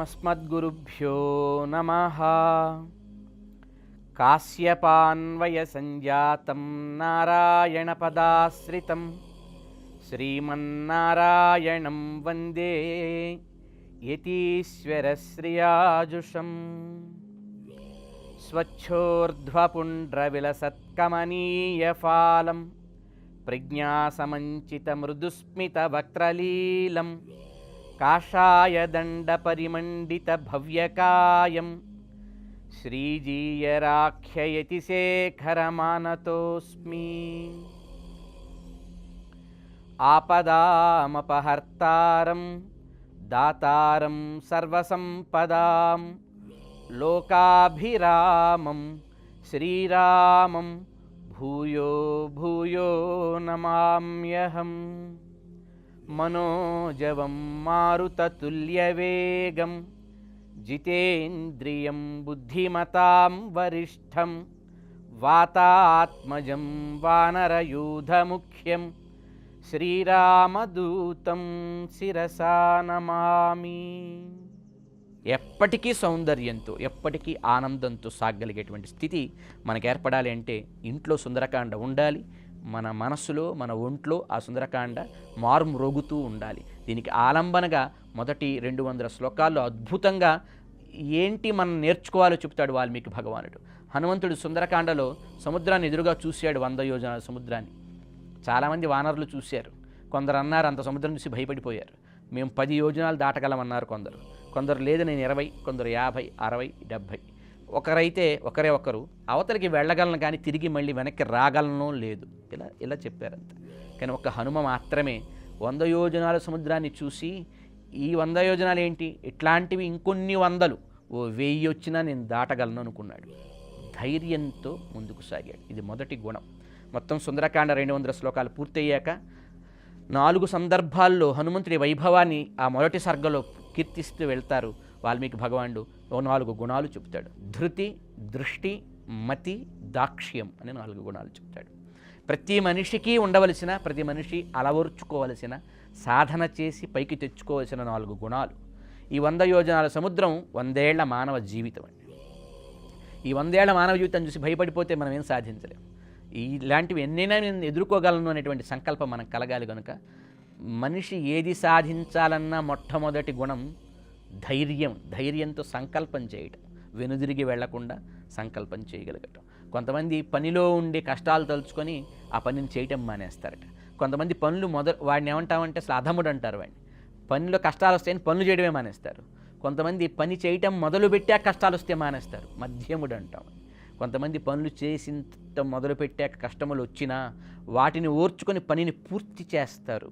अस्मद्गुरुभ्यो नमः। काश्यपान्वयसञ्जातं नारायणपदाश्रितं श्रीमन्नारायणं वन्दे यतीश्वरश्रियाजुषम्। स्वच्छोर्ध्वपुण्ड्रविलसत्कमनीयफालं प्रज्ञासमञ्चितमृदुस्मितवक्त्रलीलं काषायदण्डपरिमण्डितभव्यकायं श्रीजीयराख्ययतिशेखरमानतोऽस्मि। आपदामपहर्तारं दातारं सर्वसम्पदां लोकाभिरामं श्रीरामं भूयो भूयो नमाम्यहम्। मनोजवं मारुततुल्यवेगं जितेन्द्रियं बुद्धिमतां वरिष्ठं वातात्मजं वानरयूथमुख्यं శ్రీరామదూతం శిరసా నమామి. ఎప్పటికీ సౌందర్యంతో ఎప్పటికీ ఆనందంతో సాగలిగేటువంటి స్థితి మనకు ఏర్పడాలి అంటే ఇంట్లో సుందరకాండ ఉండాలి. మన మనస్సులో మన ఒంట్లో ఆ సుందరకాండ మారుమ్రోగుతూ ఉండాలి. దీనికి ఆలంబనగా మొదటి 200 శ్లోకాల్లో అద్భుతంగా ఏంటి మనం నేర్చుకోవాలో చెప్తాడు వాల్మీకి భగవానుడు. హనుమంతుడు సుందరకాండలో సముద్రాన్ని ఎదురుగా చూశాడు, 100 యోజనాల సముద్రాన్ని. చాలామంది వానరులు చూశారు. కొందరు అన్నారు అంత సముద్రం చూసి భయపడిపోయారు. మేము 10 యోజనాలు దాటగలమన్నారు కొందరు. కొందరు లేదు నేను 20, కొందరు 50, 60, 70. ఒకరైతే ఒకరు అవతలికి వెళ్ళగలను కానీ తిరిగి మళ్ళీ వెనక్కి రాగలను లేదు. ఇలా చెప్పారంత. కానీ ఒక్క హనుమ మాత్రమే 100 యోజనాల సముద్రాన్ని చూసి ఈ 100 యోజనాలు ఏంటి, ఇట్లాంటివి ఇంకొన్ని వందలు, 1000 వచ్చినా నేను దాటగలను అనుకున్నాడు. ధైర్యంతో ముందుకు సాగాడు. ఇది మొదటి గుణం. మొత్తం సుందరకాండ 200 శ్లోకాలు పూర్తయ్యాక 4 సందర్భాల్లో హనుమంతుడి వైభవాన్ని ఆ మొదటి సర్గలో కీర్తిస్తూ వెళ్తారు వాల్మీకి భగవానుడు. 4 గుణాలు చెప్తాడు. ధృతి, దృష్టి, మతి, దాక్ష్యం అనే 4 గుణాలు చెప్తాడు. ప్రతి మనిషికి ఉండవలసిన, ప్రతి మనిషి అలవర్చుకోవలసిన, సాధన చేసి పైకి తెచ్చుకోవలసిన 4 గుణాలు. ఈ 100 యోజనాల సముద్రం 100 ఏళ్ల మానవ జీవితం అండి. ఈ 100 ఏళ్ల మానవ జీవితం చూసి భయపడిపోతే మనం ఏం సాధించలేము. ఇలాంటివి ఎన్నైనా నేను ఎదుర్కోగలను అనేటువంటి సంకల్పం మనకు కలగాలి. కనుక మనిషి ఏది సాధించాలన్నా మొట్టమొదటి గుణం ధైర్యం. ధైర్యంతో సంకల్పం చేయటం, వెనుదిరిగి వెళ్లకుండా సంకల్పం చేయగలగటం. కొంతమంది పనిలో ఉండే కష్టాలు తలుచుకొని ఆ పనిని చేయటం మానేస్తారట. కొంతమంది పనులు వాడిని ఏమంటామంటే అసలు అధముడు అంటారు. వాడిని పనిలో కష్టాలు వస్తాయని పనులు చేయడమే మానేస్తారు. కొంతమంది పని చేయటం మొదలుపెట్టాక కష్టాలు వస్తే మానేస్తారు, మధ్యముడు అంటాం. కొంతమంది పనులు చేసిన మొదలుపెట్టాక కష్టములు వచ్చినా వాటిని ఓర్చుకొని పనిని పూర్తి చేస్తారు,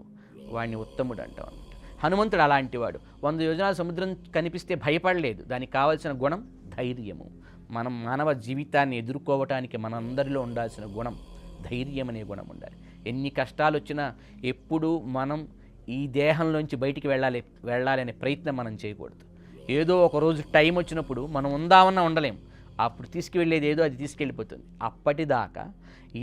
వాడిని ఉత్తముడు అంటాం అనమాట. హనుమంతుడు అలాంటి వాడు. 100 యోజనాల సముద్రం కనిపిస్తే భయపడలేదు. దానికి కావాల్సిన గుణం ధైర్యము. మనం మానవ జీవితాన్ని ఎదుర్కోవటానికి మనందరిలో ఉండాల్సిన గుణం ధైర్యం అనే గుణం ఉండాలి. ఎన్ని కష్టాలు వచ్చినా ఎప్పుడూ మనం ఈ దేహంలోంచి బయటికి వెళ్ళాలి అనే ప్రయత్నం మనం చేయకూడదు. ఏదో ఒక రోజు టైం వచ్చినప్పుడు మనం ఉందామన్నా ఉండలేం. అప్పుడు తీసుకువెళ్ళేది ఏదో అది తీసుకెళ్ళిపోతుంది. అప్పటిదాకా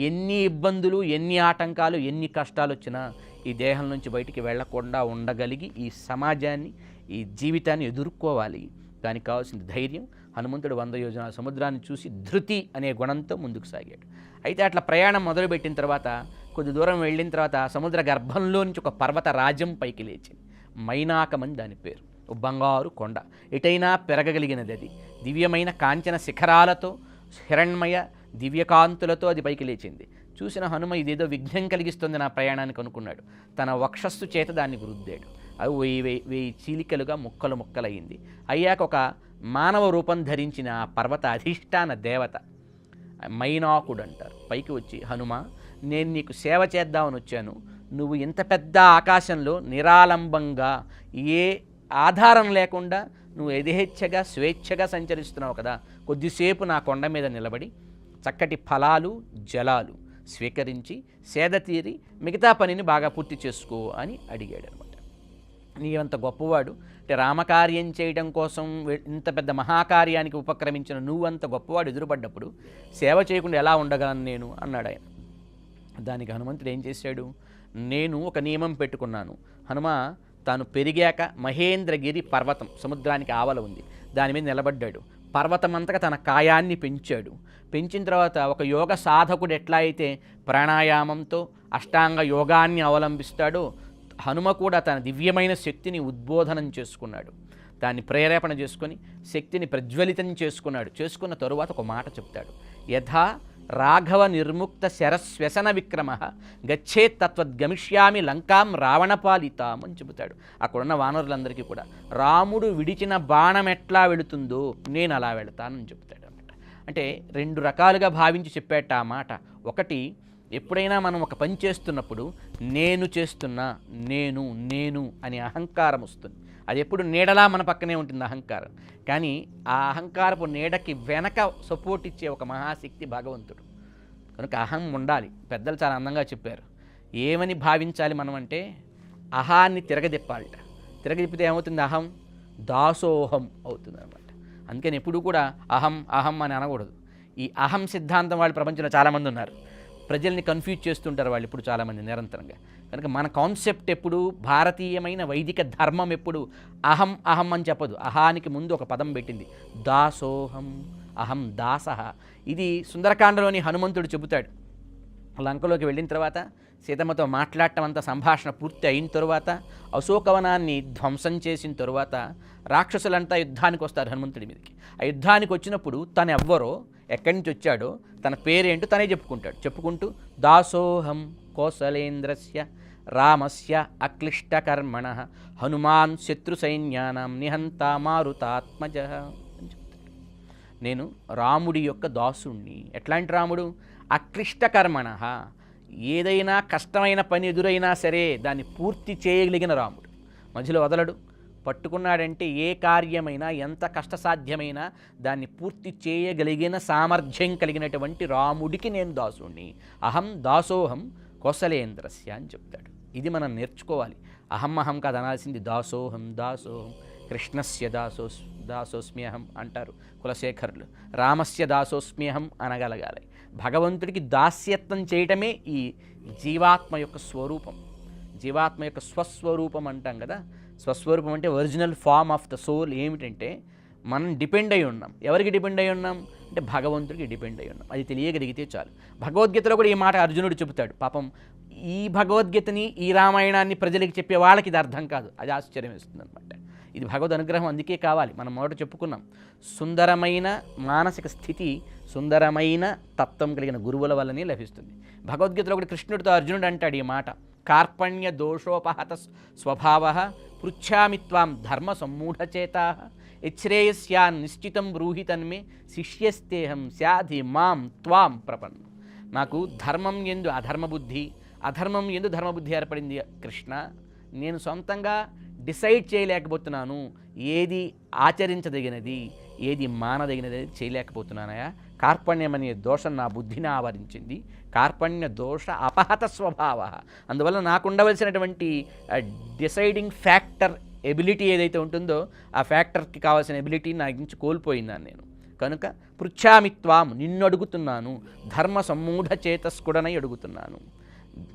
ఎన్ని ఇబ్బందులు, ఎన్ని ఆటంకాలు, ఎన్ని కష్టాలు వచ్చినా ఈ దేహం నుంచి బయటికి వెళ్లకుండా ఉండగలిగి ఈ సమాజాన్ని, ఈ జీవితాన్ని ఎదుర్కోవాలి. దానికి కావాల్సిన ధైర్యం. హనుమంతుడు 100 యోజనాల సముద్రాన్ని చూసి ధృతి అనే గుణంతో ముందుకు సాగాడు. అయితే అట్లా ప్రయాణం మొదలుపెట్టిన తర్వాత కొద్ది దూరం వెళ్ళిన తర్వాత సముద్ర గర్భంలో నుంచి ఒక పర్వత రాజ్యం పైకి లేచింది. మైనాకమని దాని పేరు. బంగారు కొండ, ఎటైనా పెరగగలిగినది. అది దివ్యమైన కాంచన శిఖరాలతో, హిరణ్మయ దివ్యకాంతులతో అది పైకి లేచింది. చూసిన హనుమ ఇదేదో విఘ్నం కలిగిస్తుంది నా ప్రయాణానికి అనుకున్నాడు. తన వక్షస్సు చేత దాన్ని గురుద్దాడు. అది 1000 చీలికలుగా ముక్కలయ్యింది. అయ్యాక ఒక మానవ రూపం ధరించిన ఆ పర్వత అధిష్టాన దేవత మైనాకుడు అంటారు. పైకి వచ్చి, హనుమ నేను నీకు సేవ చేద్దామని వచ్చాను. నువ్వు ఇంత పెద్ద ఆకాశంలో నిరాలంబంగా ఏ ఆధారం లేకుండా నువ్వు యథేచ్ఛగా స్వేచ్ఛగా సంచరిస్తున్నావు కదా, కొద్దిసేపు నా కొండ మీద నిలబడి చక్కటి ఫలాలు జలాలు స్వీకరించి సేద తీరి మిగతా పనిని బాగా పూర్తి చేసుకో అని అడిగాడు అనమాట. నీవంత గొప్పవాడు అంటే రామకార్యం చేయడం కోసం ఇంత పెద్ద మహాకార్యానికి ఉపక్రమించిన నువ్వంత గొప్పవాడు ఎదురుపడ్డప్పుడు సేవ చేయకుండా ఎలా ఉండగలను నేను అన్నాడు ఆయన. దానికి హనుమంతుడు ఏం చేశాడు, నేను ఒక నియమం పెట్టుకున్నాను. హనుమ, తాను పెరిగాక మహేంద్రగిరి పర్వతం సముద్రానికి ఆవల ఉంది, దాని మీద నిలబడ్డాడు. పర్వతం అంతగా తన కాయాన్ని పెంచాడు. పెంచిన తర్వాత ఒక యోగ సాధకుడు ఎట్లా అయితే ప్రాణాయామంతో అష్టాంగ యోగాన్ని అవలంబిస్తాడో, హనుమ కూడా తన దివ్యమైన శక్తిని ఉద్బోధనం చేసుకున్నాడు. దాన్ని ప్రేరేపణ చేసుకొని శక్తిని ప్రజ్వలితం చేసుకున్నాడు. చేసుకున్న తరువాత ఒక మాట చెప్తాడు, యథా రాఘవ నిర్ముక్త శరస్వ్యసన విక్రమ గచ్చేత్ తత్వద్గమిష్యామి లంకాం రావణపాలితాం అని చెబుతాడు. అక్కడున్న వానరులందరికీ కూడా రాముడు విడిచిన బాణం ఎట్లా వెళుతుందో నేను అలా వెళతానని చెప్తాడు అన్నమాట. అంటే రెండు రకాలుగా భావించి చెప్పేట ఆ మాట. ఒకటి, ఎప్పుడైనా మనం ఒక పని చేస్తున్నప్పుడు నేను చేస్తున్నా, నేను నేను అనే అహంకారం వస్తుంది. అది ఎప్పుడు నీడలా మన పక్కనే ఉంటుంది అహంకారం. కానీ ఆ అహంకారపు నీడకి వెనక సపోర్ట్ ఇచ్చే ఒక మహాశక్తి భగవంతుడు. కనుక అహం ఉండాలి. పెద్దలు చాలా అందంగా చెప్పారు. ఏమని భావించాలి మనం అంటే అహాన్ని తిరగదిప్పాలట. తిరగదిప్పితే ఏమవుతుంది? అహం దాసోహం అవుతుంది అనమాట. అందుకని ఎప్పుడు కూడా అహం అహం అని అనకూడదు. ఈ అహం సిద్ధాంతం వాళ్ళు ప్రపంచంలో చాలామంది ఉన్నారు. ప్రజల్ని కన్ఫ్యూజ్ చేస్తుంటారు వాళ్ళు ఇప్పుడు చాలామంది నిరంతరంగా. కనుక మన కాన్సెప్ట్ ఎప్పుడు, భారతీయమైన వైదిక ధర్మం ఎప్పుడు అహం అహం అని చెప్పదు. అహానికి ముందు ఒక పదం పెట్టింది, దాసోహం, అహం దాసః. ఇది సుందరకాండలోని హనుమంతుడు చెబుతాడు. లంకలోకి వెళ్ళిన తర్వాత సీతమ్మతో మాట్లాడటం అంతా సంభాషణ పూర్తి అయిన తరువాత, అశోకవనాన్ని ధ్వంసం చేసిన తరువాత రాక్షసులంతా యుద్ధానికి వస్తారు హనుమంతుడి మీదకి. ఆ యుద్ధానికి వచ్చినప్పుడు తను ఎవ్వరో, ఎక్కడి నుంచి వచ్చాడో, తన పేరేంటో తనే చెప్పుకుంటాడు. చెప్పుకుంటూ దాసోహం కోసలేంద్రస్య రామస్య అక్లిష్టకర్మణ హనుమాన్ శత్రు సైన్యానం నిహంత మారుతాత్మజ అని చెప్తాడు. నేను రాముడి యొక్క దాసుణ్ణి. ఎట్లాంటి రాముడు? అక్లిష్టకర్మణ, ఏదైనా కష్టమైన పని ఎదురైనా సరే దాన్ని పూర్తి చేయగలిగిన రాముడు. మధ్యలో వదలడు. పట్టుకున్నాడంటే ఏ కార్యమైనా, ఎంత కష్టసాధ్యమైనా దాన్ని పూర్తి చేయగలిగిన సామర్థ్యం కలిగినటువంటి రాముడికి నేను దాసుణ్ణి. అహం దాసోహం కోసలేంద్రస్య అని చెప్తాడు. ఇది మనం నేర్చుకోవాలి. అహం అహం కాదు అనాల్సింది, దాసోహం దాసోహం. కృష్ణస్య దాసోస్మ్యహం అంటారు కులశేఖరులు. రామస్య దాసోస్మ్యహం అనగలగాలి. భగవంతుడికి దాస్యత్వం చేయటమే ఈ జీవాత్మ యొక్క స్వరూపం. జీవాత్మ యొక్క స్వస్వరూపం అంటాం కదా. స్వస్వరూపం అంటే original form of the soul. ఏమిటంటే మనం డిపెండ్ అయి ఉన్నాం. ఎవరికి డిపెండ్ అయి ఉన్నాం అంటే భగవంతుడికి డిపెండ్ అయి ఉన్నాం. అది తెలియగలిగితే చాలు. భగవద్గీతలో కూడా ఈ మాట అర్జునుడు చెబుతాడు. పాపం ఈ భగవద్గీతని, ఈ రామాయణాన్ని ప్రజలకు చెప్పే వాళ్ళకి ఇది అర్థం కాదు. అది ఆశ్చర్యం వేస్తుంది అనమాట. ఇది భగవద్ అనుగ్రహం అందుకే కావాలి. మనం మొదట చెప్పుకున్నాం, సుందరమైన మానసిక స్థితి, సుందరమైన తత్వం కలిగిన గురువుల వల్లనే లభిస్తుంది. భగవద్గీతలో కూడా కృష్ణుడితో అర్జునుడు అంటాడు ఈ మాట, కార్పణ్య దోషోపహత స్వభావ పృచ్ఛామి త్వాం ధర్మ సమ్మూఢచేతా యచ్ఛ్రేయస్యా నిశ్చితం బ్రూహి తన్మే శిష్యస్తేహం స్యాధి మాం త్వాం ప్రపన్నం. నాకు ధర్మం ఎందు అధర్మబుద్ధి, అధర్మం ఎందు ధర్మబుద్ధి ఏర్పడింది కృష్ణ. నేను సొంతంగా డిసైడ్ చేయలేకపోతున్నాను. ఏది ఆచరించదగినది, ఏది మానదగినది చేయలేకపోతున్నానయా. కార్పణ్యం అనే దోషం నా బుద్ధిని ఆవరించింది. కార్పణ్య దోష అపహత స్వభావ. అందువల్ల నాకు ఉండవలసినటువంటి డిసైడింగ్ ఫ్యాక్టర్ ఎబిలిటీ ఏదైతే ఉంటుందో ఆ ఫ్యాక్టర్కి కావాల్సిన ఎబిలిటీ నా నుంచి కోల్పోయిందాను నేను. కనుక పృచ్ఛామిత్వాం, నిన్ను అడుగుతున్నాను. ధర్మ సమ్మూఢ చేతస్కుడనై అడుగుతున్నాను.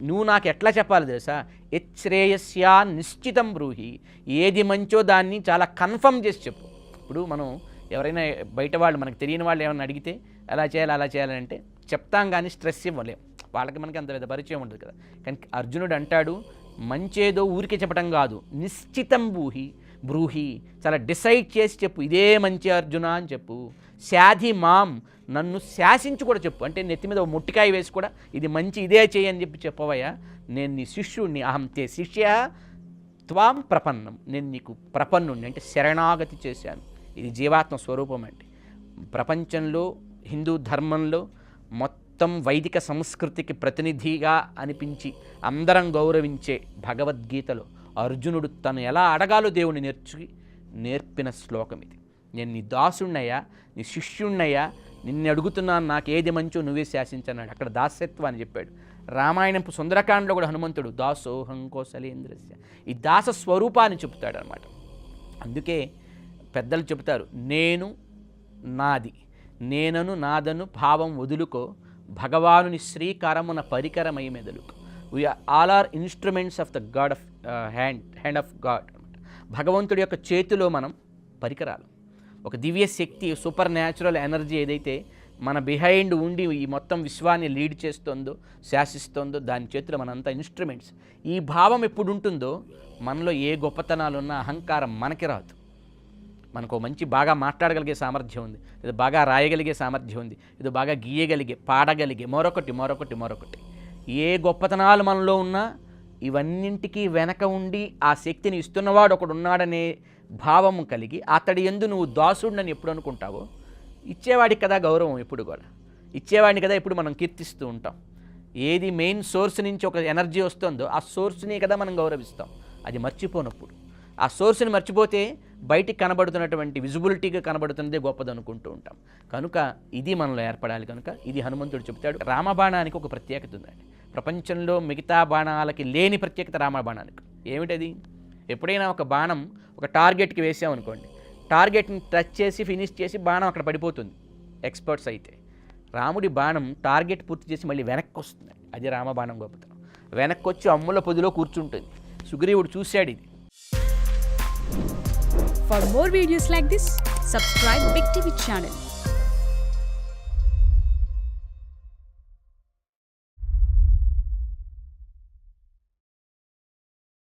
నువ్వు నాకు ఎట్లా చెప్పాలి తెలుసా? యచ్ఛ్రేయస్యా నిశ్చితం బ్రూహి, ఏది మంచో దాన్ని చాలా కన్ఫర్మ్ చేసి చెప్పు. ఇప్పుడు మనం ఎవరైనా బయట వాళ్ళు, మనకు తెలియని వాళ్ళు ఏమైనా అడిగితే అలా చేయాలి అలా చేయాలంటే చెప్తాం, కానీ స్ట్రెస్ ఇవ్వలేం. వాళ్ళకి మనకి అంత పెద్ద పరిచయం ఉంటుంది కదా. కానీ అర్జునుడు అంటాడు, మంచేదో ఊరికే చెప్పడం కాదు, నిశ్చితం బ్రూహి, చాలా డిసైడ్ చేసి చెప్పు. ఇదే మంచి అర్జున అని చెప్పు. శాధి మాం, నన్ను శాసించి కూడా చెప్పు. అంటే నెత్తి మీద మొట్టికాయ వేసి కూడా ఇది మంచి, ఇదే చేయి అని చెప్పి చెప్పవయ్యా. నేను నీ శిష్యుణ్ణి, అహం తే శిష్య త్వాం ప్రపన్నం, నేను నీకు ప్రపన్నుణ్ణి అంటే శరణాగతి చేశాను. ఇది జీవాత్మ స్వరూపం. అంటే ప్రపంచంలో హిందూ ధర్మంలో మొత్తం వైదిక సంస్కృతికి ప్రతినిధిగా అనిపించి అందరం గౌరవించే భగవద్గీతలో అర్జునుడు తను ఎలా అడగాలో దేవుని నేర్పిన శ్లోకం ఇది. నేను నీ దాసుణ్ణయ్యా, నీ శిష్యుణ్ణయ్యా, నిన్ను అడుగుతున్నాను, నాకు ఏది మంచో నువ్వే శాసించన్నాడు. అక్కడ దాసత్వాన్ని చెప్పాడు. రామాయణపు సుందరకాండలో కూడా హనుమంతుడు దాసోహం కోసలేంద్రస్య, ఈ దాస స్వరూపాన్ని చెబుతాడు అనమాట. అందుకే పెద్దలు చెబుతారు, నేను నాది, నేనను నాదను భావం వదులుకో, భగవానుని శ్రీకరమున పరికరమై మెదలుకో. All are instruments of the god of hand of god అనమాట. భగవంతుడి యొక్క చేతిలో మనం పరికరాలు. ఒక దివ్య శక్తి, సూపర్ న్యాచురల్ ఎనర్జీ ఏదైతే మన బిహైండ్ ఉండి ఈ మొత్తం విశ్వాన్ని లీడ్ చేస్తుందో, శాసిస్తుందో, దాని చేతిలో మనంతా ఇన్స్ట్రుమెంట్స్. ఈ భావం ఎప్పుడు ఉంటుందో మనలో ఏ గొప్పతనాలు ఉన్నా అహంకారం మనకి రాదు. మనకు మంచి బాగా మాట్లాడగలిగే సామర్థ్యం ఉంది, ఇది బాగా రాయగలిగే సామర్థ్యం ఉంది, ఇది బాగా గీయగలిగే, పాడగలిగే, మరొకటి ఏ గొప్పతనాలు మనలో ఉన్నా ఇవన్నింటికీ వెనక ఉండి ఆ శక్తిని ఇస్తున్నవాడు ఒకడు ఉన్నాడనే భావం కలిగి అతడి యందు నువ్వు దాసుడిని ఎప్పుడు అనుకుంటావో, ఇచ్చేవాడికి కదా గౌరవం. ఎప్పుడు కూడా ఇచ్చేవాడిని కదా ఎప్పుడు మనం కీర్తిస్తూ ఉంటాం. ఏది మెయిన్ సోర్స్ నుంచి ఒక ఎనర్జీ వస్తుందో ఆ సోర్స్ని కదా మనం గౌరవిస్తాం. అది మర్చిపోనప్పుడు, ఆ సోర్స్ని మర్చిపోతే బయటికి కనబడుతున్నటువంటి విజిబిలిటీగా కనబడుతున్నదే గొప్పది అనుకుంటూ ఉంటాం. కనుక ఇది మనలో ఏర్పడాలి. కనుక ఇది హనుమంతుడు చెప్తాడు. రామబాణానికి ఒక ప్రత్యేకత ఉందండి. ప్రపంచంలో మిగతా బాణాలకి లేని ప్రత్యేకత రామబాణానికి. ఏమిటది? ఎప్పుడైనా ఒక బాణం ఒక టార్గెట్కి వేసామనుకోండి, టార్గెట్ని టచ్ చేసి ఫినిష్ చేసి బాణం అక్కడ పడిపోతుంది ఎక్స్పర్ట్స్ అయితే. రాముడి బాణం టార్గెట్ పూర్తి చేసి మళ్ళీ వెనక్కి వస్తుంది. అది రామబాణం గొప్పతనం. వెనక్కి వచ్చి అమ్ముల పొదిలో కూర్చుంటుంది. సుగ్రీవుడు చూశాడు ఇది. For more videos like this, subscribe Big TV channel.